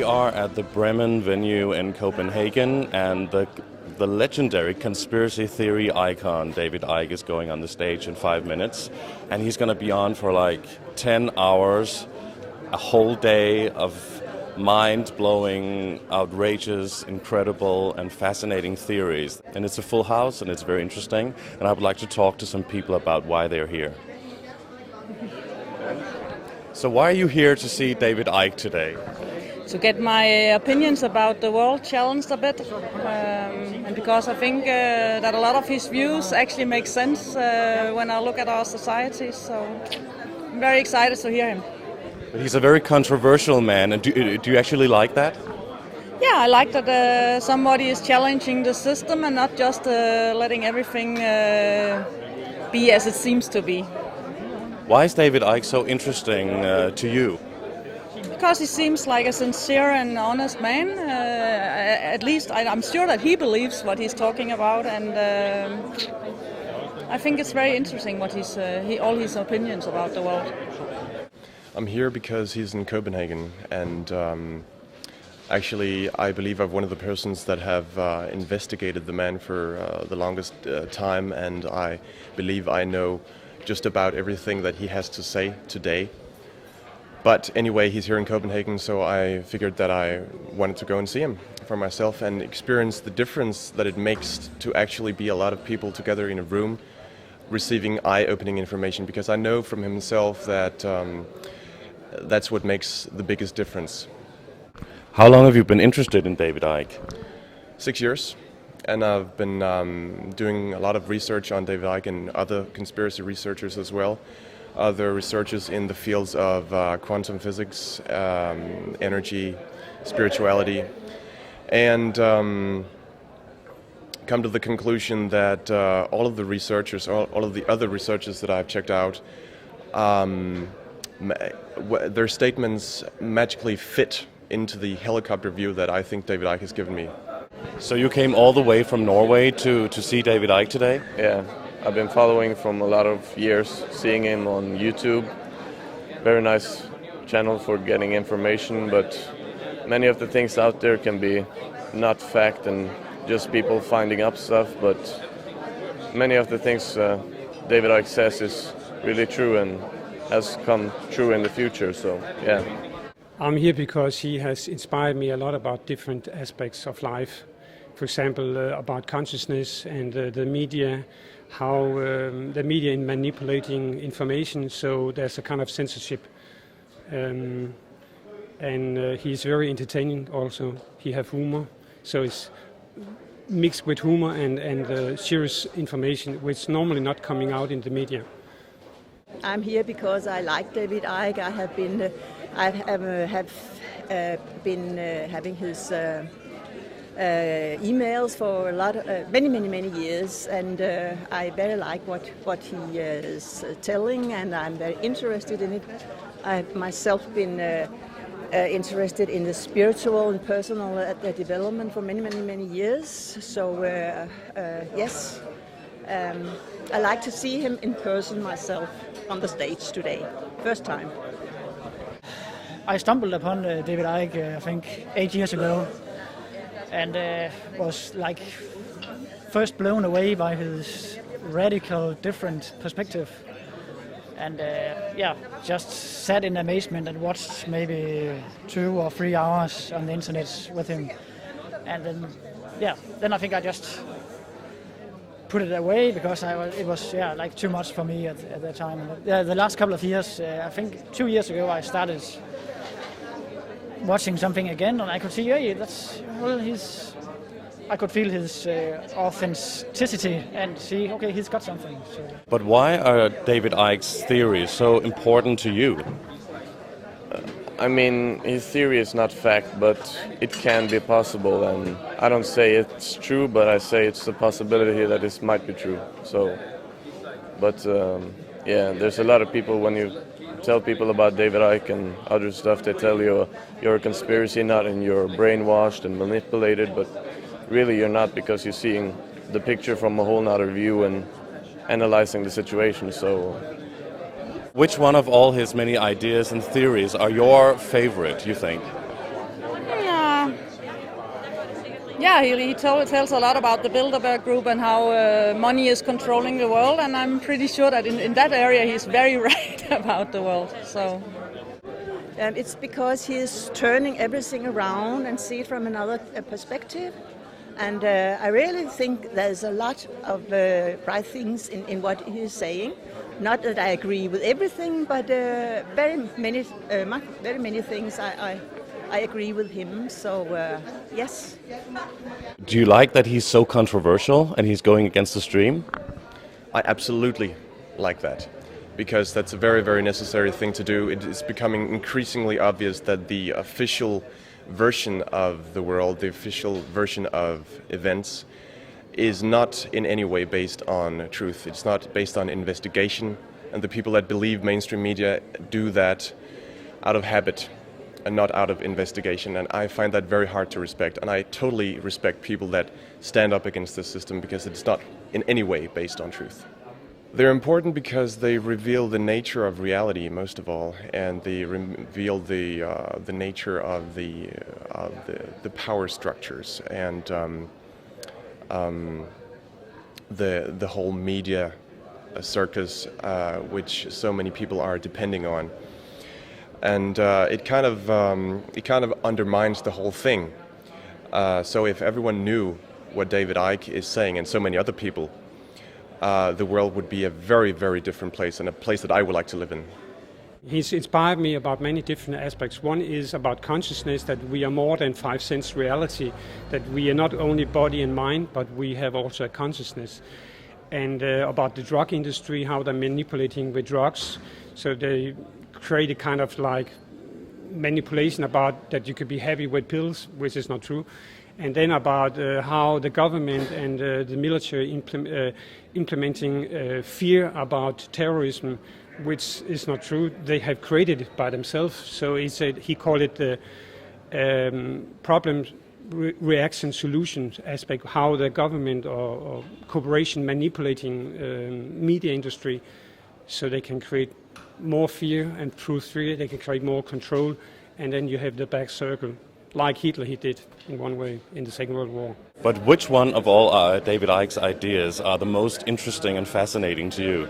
are at the Bremen venue in Copenhagen, and the legendary conspiracy theory icon David Icke is going on the stage in 5 minutes, and he's going to be on for like 10 hours, a whole day of mind-blowing, outrageous, incredible, and fascinating theories. And it's a full house, and it's very interesting, and I would like to talk to some people about why they're here. So why are you here to see David Icke today? To get my opinions about the world challenged a bit, and because I think that a lot of his views actually make sense when I look at our society, so I'm very excited to hear him. But he's a very controversial man, and do you actually like that? Yeah, I like that somebody is challenging the system and not just letting everything be as it seems to be. Why is David Icke so interesting to you? Because he seems like a sincere and honest man. At least I'm sure that he believes what he's talking about, and I think it's very interesting what all his opinions about the world. I'm here because he's in Copenhagen, and actually I believe I'm one of the persons that have investigated the man for the longest time, and I believe I know just about everything that he has to say today. But anyway, he's here in Copenhagen, so I figured that I wanted to go and see him for myself and experience the difference that it makes to actually be a lot of people together in a room receiving eye-opening information, because I know from himself that that's what makes the biggest difference. How long have you been interested in David Icke? 6 years. And I've been doing a lot of research on David Icke and other conspiracy researchers as well. Other researchers in the fields of quantum physics, energy, spirituality, and come to the conclusion that all of the researchers, all of the other researchers that I've checked out, their statements magically fit into the helicopter view that I think David Icke has given me. So you came all the way from Norway to see David Icke today? Yeah, I've been following from a lot of years, seeing him on YouTube. Very nice channel for getting information, but many of the things out there can be not fact and just people finding up stuff, but many of the things David Icke says is really true and has come true in the future, so yeah. I'm here because he has inspired me a lot about different aspects of life. For example, about consciousness and the media, how the media is manipulating information, so there's a kind of censorship. And he's very entertaining also. He has humor, so it's mixed with humor and serious information, which normally not coming out in the media. I'm here because I like David Icke. I have been having his emails for many years, and I very like what he is telling, and I'm very interested in it. I've myself been interested in the spiritual and personal development for many years. So yes, I like to see him in person myself on the stage today, first time. I stumbled upon David Icke, I think 8 years ago, and was like first blown away by his radical different perspective, and just sat in amazement and watched maybe 2 or 3 hours on the internet with him, and then I think I just put it away because it was like too much for me at that time. The last couple of years, I think 2 years ago, I started watching something again, and I could see, I could feel his authenticity and see, okay, he's got something. So. But why are David Icke's theories so important to you? I mean, his theory is not fact, but it can be possible, and I don't say it's true, but I say it's a possibility that this might be true. So, but there's a lot of people, when you tell people about David Icke and other stuff, they tell you you're a conspiracy nut and you're brainwashed and manipulated, but really you're not, because you're seeing the picture from a whole nother view and analyzing the situation. So, which one of all his many ideas and theories are your favorite, you think? yeah, he tells a lot about the Bilderberg Group and how money is controlling the world, and I'm pretty sure that in that area he's very right about the world. So. It's because he's turning everything around and see it from another perspective. And I really think there's a lot of bright things in what he's saying. Not that I agree with everything, but very many things I agree with him. So yes. Do you like that he's so controversial and he's going against the stream? I absolutely like that, because that's a very, very necessary thing to do. It is becoming increasingly obvious that the official version of the world, the official version of events, is not in any way based on truth. It's not based on investigation, and the people that believe mainstream media do that out of habit and not out of investigation, and I find that very hard to respect, and I totally respect people that stand up against this system because it's not in any way based on truth. They're important because they reveal the nature of reality, most of all, and they reveal the nature of the power structures and the whole media circus, which so many people are depending on, and it kind of undermines the whole thing. So if everyone knew what David Icke is saying, and so many other people, the world would be a very, very different place, and a place that I would like to live in. He's inspired me about many different aspects. One is about consciousness, that we are more than 5 sense reality, that we are not only body and mind, but we have also a consciousness. And about the drug industry, how they're manipulating with drugs. So they create a kind of like manipulation about that you could be happy with pills, which is not true. And then about how the government and the military implementing fear about terrorism, which is not true. They have created it by themselves. So he called it the problem reaction solution aspect, how the government or corporation manipulating media industry so they can create more fear, and through fear they can create more control, and then you have the back circle, like Hitler he did in one way in the Second World War. But which one of all David Icke's ideas are the most interesting and fascinating to you?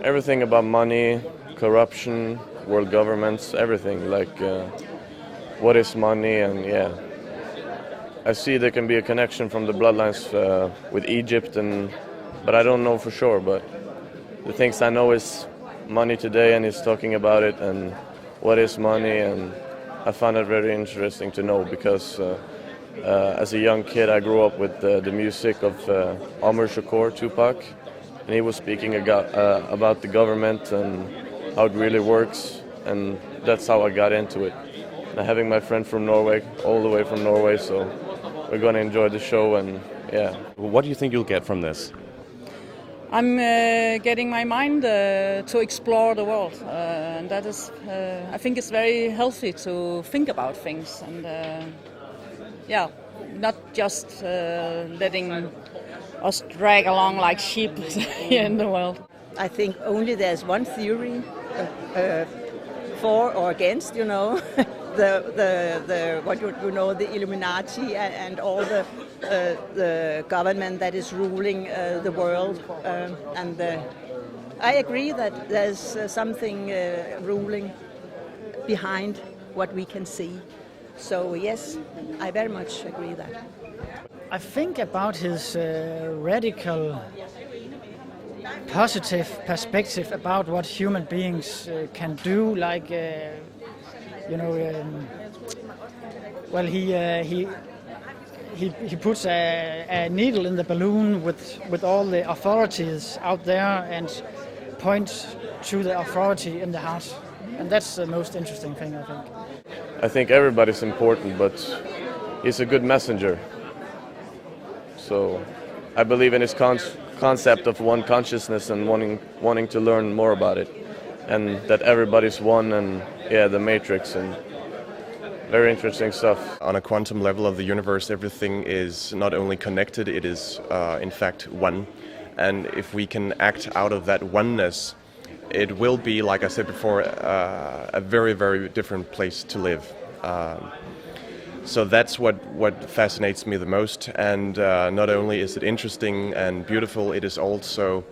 Everything about money, corruption, world governments, everything. Like, what is money? And yeah, I see there can be a connection from the bloodlines with Egypt, but I don't know for sure. But the things I know is money today, and he's talking about it, and what is money, and I found it very interesting to know, because as a young kid I grew up with the music of Omar Shakur, Tupac, and he was speaking about the government and how it really works, and that's how I got into it. And having my friend from Norway, all the way from Norway, so we're going to enjoy the show, and yeah. What do you think you'll get from this? I'm getting my mind to explore the world, and that is, I think it's very healthy to think about things, and yeah, not just letting us drag along like sheep here in the world. I think only there's one theory for or against, you know, the Illuminati and all the government that is ruling the world, and I agree that there's something ruling behind what we can see. So yes, I very much agree that. I think about his radical, positive perspective about what human beings can do. Like, well, he puts a needle in the balloon with all the authorities out there and points to the authority in the heart, and that's the most interesting thing, I think. I think everybody's important, but he's a good messenger. So I believe in his concept of one consciousness and wanting to learn more about it, and that everybody's one, and yeah, the matrix, and very interesting stuff. On a quantum level of the universe, everything is not only connected, it is in fact one. And if we can act out of that oneness, it will be, like I said before, a very, very different place to live. So that's what fascinates me the most. And not only is it interesting and beautiful, it is also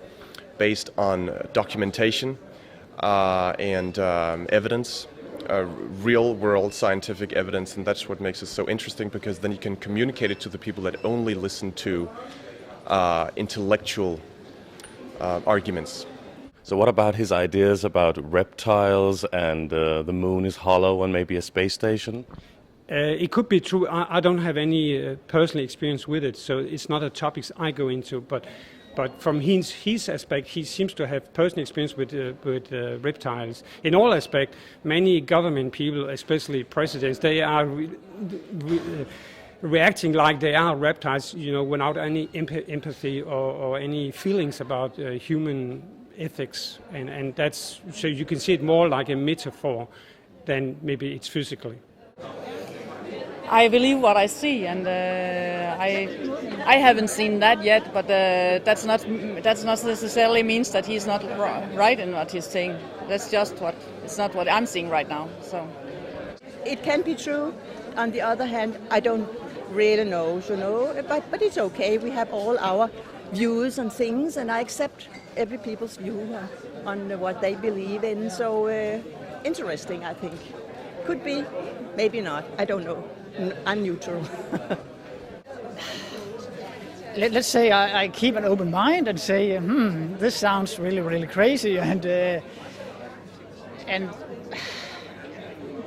based on documentation and evidence, real-world scientific evidence, and that's what makes it so interesting, because then you can communicate it to the people that only listen to intellectual arguments. So what about his ideas about reptiles and the moon is hollow and maybe a space station? It could be true. I don't have any personal experience with it, so it's not a topic I go into. But from his aspect, he seems to have personal experience with reptiles. In all aspects, many government people, especially presidents, they are reacting like they are reptiles, without any empathy or any feelings about human ethics, and that's so you can see it more like a metaphor than maybe it's physically. I believe what I see, and I haven't seen that yet. But that's not necessarily means that he's not right in what he's saying. That's just it's not what I'm seeing right now. So It can be true. On the other hand, I don't really know, but it's okay. We have all our views on things, and I accept every people's view on what they believe in. So interesting, I think. Could be, maybe not. I don't know. I'm neutral. Let's say I keep an open mind and say, this sounds really, really crazy,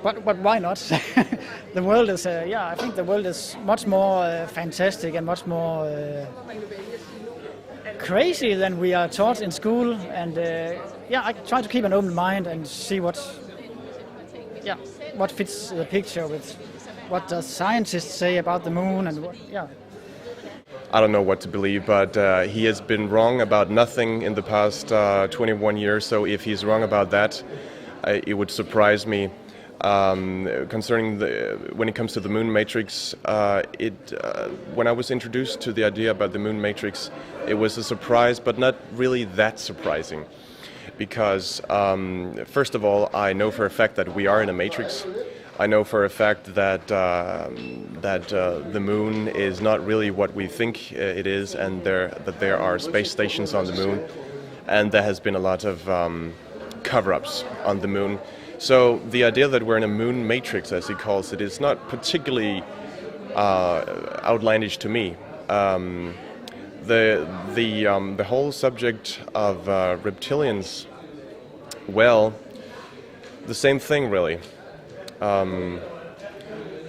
but why not? The world is, I think the world is much more fantastic and much more crazy than we are taught in school. And I try to keep an open mind and see what fits the picture with what does scientists say about the moon and what. I don't know what to believe, but he has been wrong about nothing in the past 21 years. So if he's wrong about that, it would surprise me. Concerning when it comes to the moon matrix, when I was introduced to the idea about the moon matrix, it was a surprise, but not really that surprising, because first of all, I know for a fact that we are in a matrix. I know for a fact that the moon is not really what we think it is, and that there are space stations on the moon, and there has been a lot of cover-ups on the moon. So the idea that we're in a moon matrix, as he calls it, is not particularly outlandish to me. The whole subject of reptilians, well, the same thing really.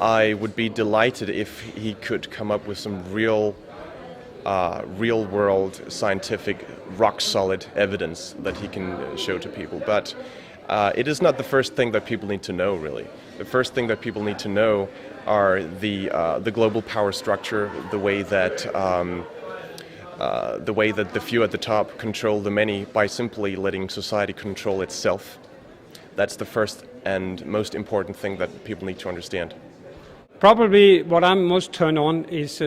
I would be delighted if he could come up with some real-world scientific, rock-solid evidence that he can show to people. But it is not the first thing that people need to know, really. The first thing that people need to know are the global power structure, the way that the few at the top control the many by simply letting society control itself. That's the first and most important thing that people need to understand. Probably what I'm most turned on is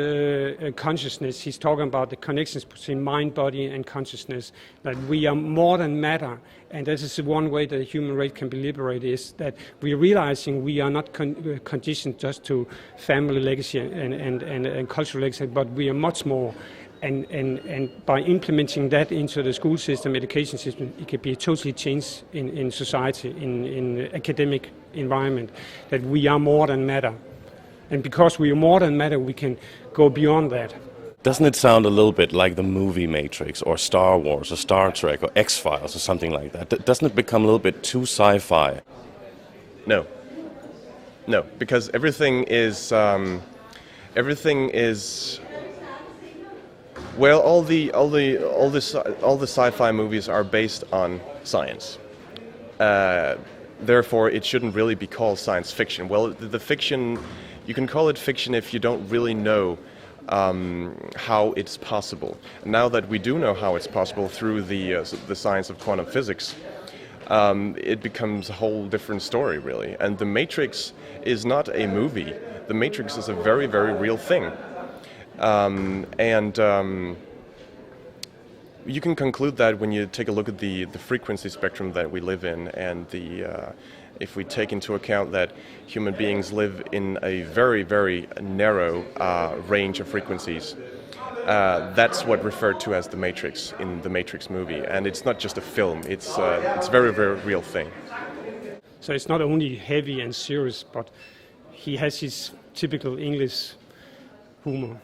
consciousness. He's talking about the connections between mind, body, and consciousness, that we are more than matter. And this is one way that the human race can be liberated, is that we're realizing we are not conditioned just to family legacy and cultural legacy, but we are much more. And by implementing that into the school system, education system, it can be a totally change in society, in academic environment, that we are more than matter. And because we are more than matter, we can go beyond that. Doesn't it sound a little bit like the movie Matrix or Star Wars or Star Trek or X-Files or something like that? Doesn't it become a little bit too sci-fi? No, because everything is well, all the sci-fi movies are based on science. Therefore, it shouldn't really be called science fiction. Well, the fiction, you can call it fiction if you don't really know how it's possible. Now that we do know how it's possible through the science of quantum physics, it becomes a whole different story, really. And The Matrix is not a movie. The Matrix is a very, very real thing. You can conclude that when you take a look at the frequency spectrum that we live in, and if we take into account that human beings live in a very, very narrow range of frequencies. That's what referred to as the Matrix in the Matrix movie, and it's not just a film. It's a very, very real thing. So it's not only heavy and serious, but he has his typical English humor.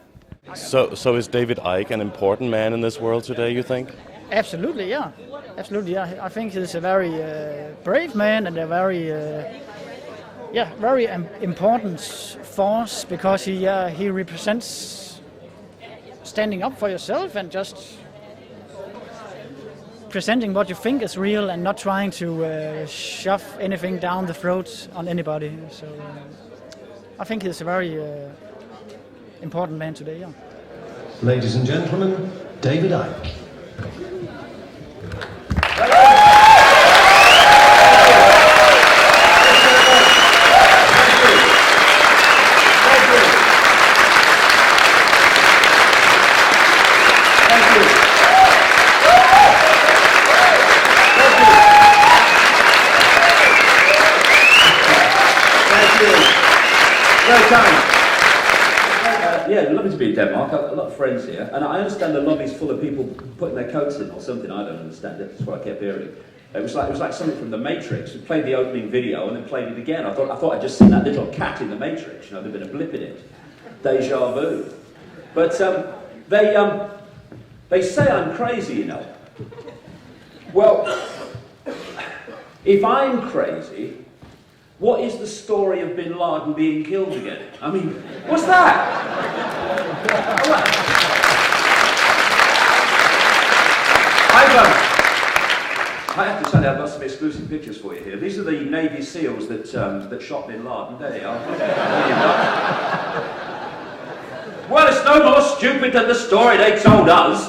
So is David Icke an important man in this world today, you think? Absolutely, yeah. Absolutely, yeah. I think he's a very brave man and a very, very important force, because he represents standing up for yourself and just presenting what you think is real and not trying to shove anything down the throat on anybody. So I think he's a very important man today, yeah. Ladies and gentlemen, David Icke. Yeah, lovely to be in Denmark. I've got a lot of friends here, and I understand the lobby's full of people putting their coats in or something. I don't understand it. That's what I kept hearing. It was like something from the Matrix. We played the opening video and then played it again. I thought I'd just seen that little cat in the Matrix. You know, there'd been a blip in it. Deja vu. But they say I'm crazy, you know. Well, if I'm crazy, what is the story of Bin Laden being killed again? I mean, what's that? I have to tell you, I've got some exclusive pictures for you here. These are the Navy SEALs that shot Bin Laden. There they are. Well, it's no more stupid than the story they told us.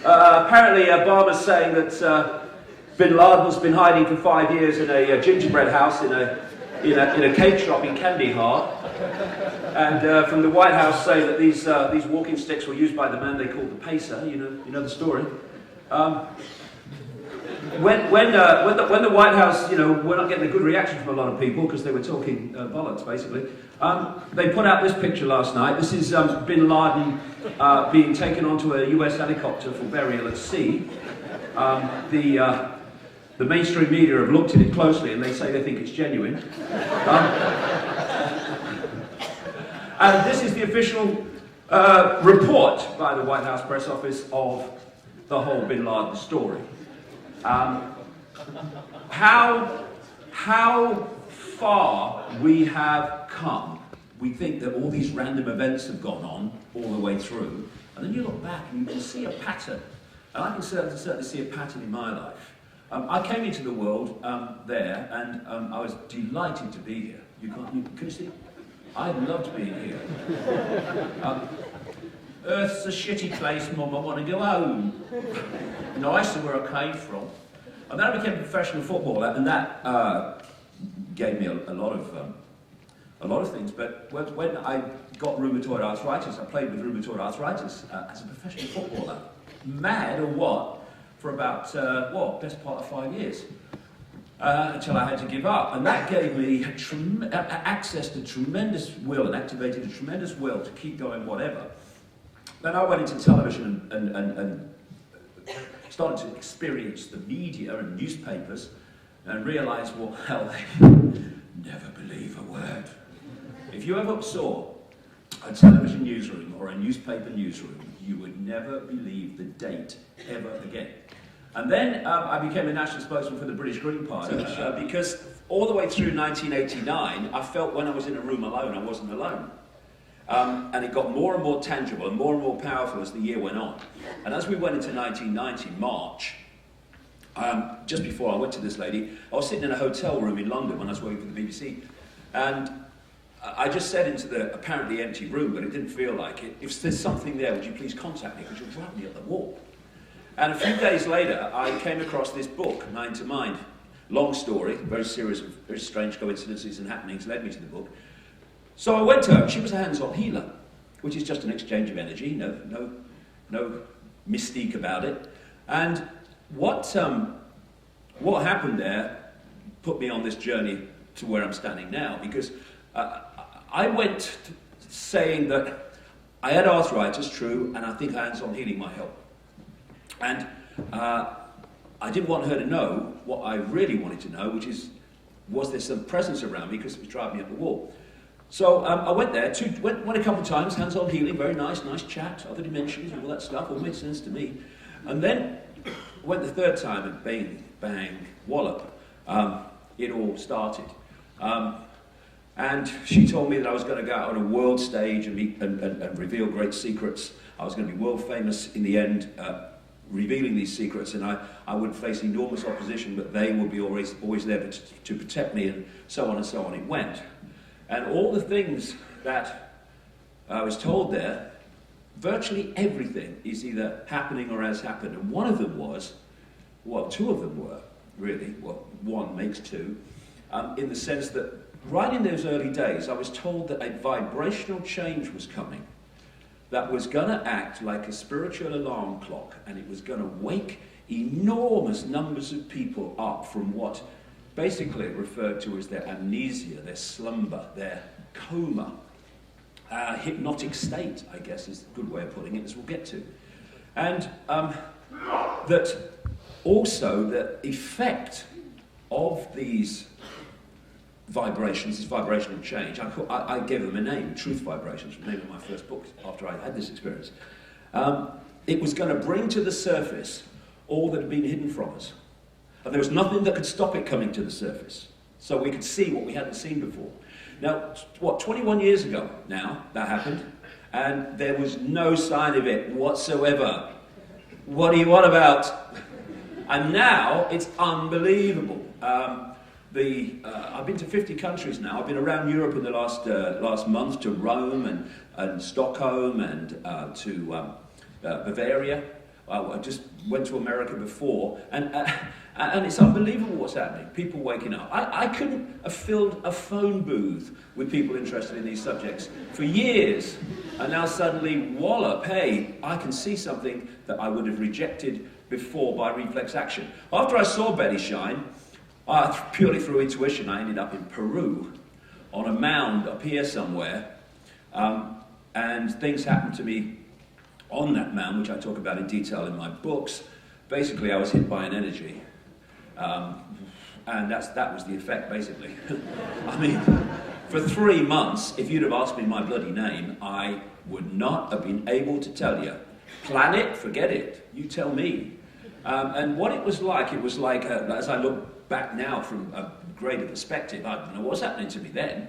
Apparently, Obama's saying that Bin Laden's been hiding for 5 years in a gingerbread house in a cake shop in Kandahar, and from the White House say that these walking sticks were used by the man they called the Pacer. You know the story. When the White House, we're not getting a good reaction from a lot of people because they were talking bollocks basically. They put out this picture last night. This is Bin Laden being taken onto a US helicopter for burial at sea. The mainstream media have looked at it closely and they say they think it's genuine. And this is the official report by the White House press office of the whole Bin Laden story. How far we have come. We think that all these random events have gone on all the way through, and then you look back and you can see a pattern. And I can certainly see a pattern in my life. I came into the world there, and I was delighted to be here. Can you see? I loved being here. Earth's a shitty place, Mum. I want to go home. Nice to where I came from. And then I became a professional footballer, and that gave me a lot of things. But when I got rheumatoid arthritis, I played with rheumatoid arthritis as a professional footballer. Mad or what? For about, best part of 5 years. Until I had to give up. And that gave me access to tremendous will and activated a tremendous will to keep going whatever. Then I went into television and started to experience the media and newspapers and realised, well, hell, they never believe a word. If you ever saw a television newsroom or a newspaper newsroom, you would never believe the date ever again. And then I became a national spokesman for the British Green Party because all the way through 1989, I felt when I was in a room alone, I wasn't alone. And it got more and more tangible and more powerful as the year went on. And as we went into 1990, March, just before I went to this lady, I was sitting in a hotel room in London when I was working for the BBC. And I just said into the apparently empty room, but it didn't feel like it, if there's something there, would you please contact me, because you'll drive me up the wall. And a few days later, I came across this book, Mind to Mind. Long story, very serious, very strange coincidences and happenings led me to the book. So I went to her. She was a hands-on healer, which is just an exchange of energy, no mystique about it. And what happened there put me on this journey to where I'm standing now, because I went saying that I had arthritis, true, and I think hands-on healing might help. And I didn't want her to know what I really wanted to know, which is, was there some presence around me, because it was driving me up the wall. So I went there, went a couple of times, hands-on healing, very nice chat, other dimensions, all that stuff, all made sense to me. And then went the third time, and bang, bang, wallop, it all started. And she told me that I was going to go out on a world stage and reveal great secrets. I was going to be world famous in the end, revealing these secrets, and I would face enormous opposition, but they would be always there to protect me, and so on it went. And all the things that I was told there, virtually everything is either happening or has happened. And one of them was, well, two of them were, really, well, one makes two, in the sense that right in those early days, I was told that a vibrational change was coming that was going to act like a spiritual alarm clock, and it was going to wake enormous numbers of people up from what basically referred to as their amnesia, their slumber, their coma, hypnotic state, I guess is a good way of putting it, as we'll get to. And that also the effect of these vibrations, this vibrational change, I gave them a name, Truth Vibrations, the name of my first book after I had this experience. It was going to bring to the surface all that had been hidden from us. And there was nothing that could stop it coming to the surface. So we could see what we hadn't seen before. Now, 21 years ago now, that happened, and there was no sign of it whatsoever. What do you want about? And now, it's unbelievable. I've been to 50 countries now. I've been around Europe in the last month, to Rome and Stockholm and to Bavaria. I just went to America before, and it's unbelievable what's happening. People waking up. I couldn't have filled a phone booth with people interested in these subjects for years, and now suddenly, wallop, hey, I can see something that I would have rejected before by reflex action. After I saw Betty shine, purely through intuition, I ended up in Peru on a mound up here somewhere, and things happened to me on that mound, which I talk about in detail in my books. Basically, I was hit by an energy, and that was the effect, basically. I mean, for 3 months, if you'd have asked me my bloody name, I would not have been able to tell you. Planet, forget it, you tell me. And what it was like, as I look back now from a greater perspective, I don't know what's happening to me then.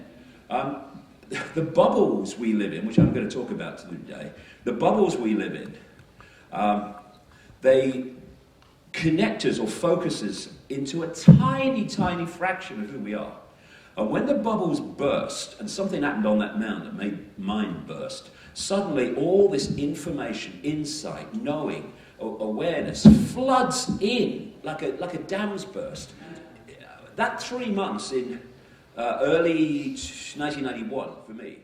The bubbles we live in, which I'm going to talk about today, the bubbles we live in, they connect us or focus us into a tiny, tiny fraction of who we are. And when the bubbles burst, and something happened on that mound that made mine burst, suddenly all this information, insight, knowing, awareness floods in like a dam's burst. That 3 months in early 1991 for me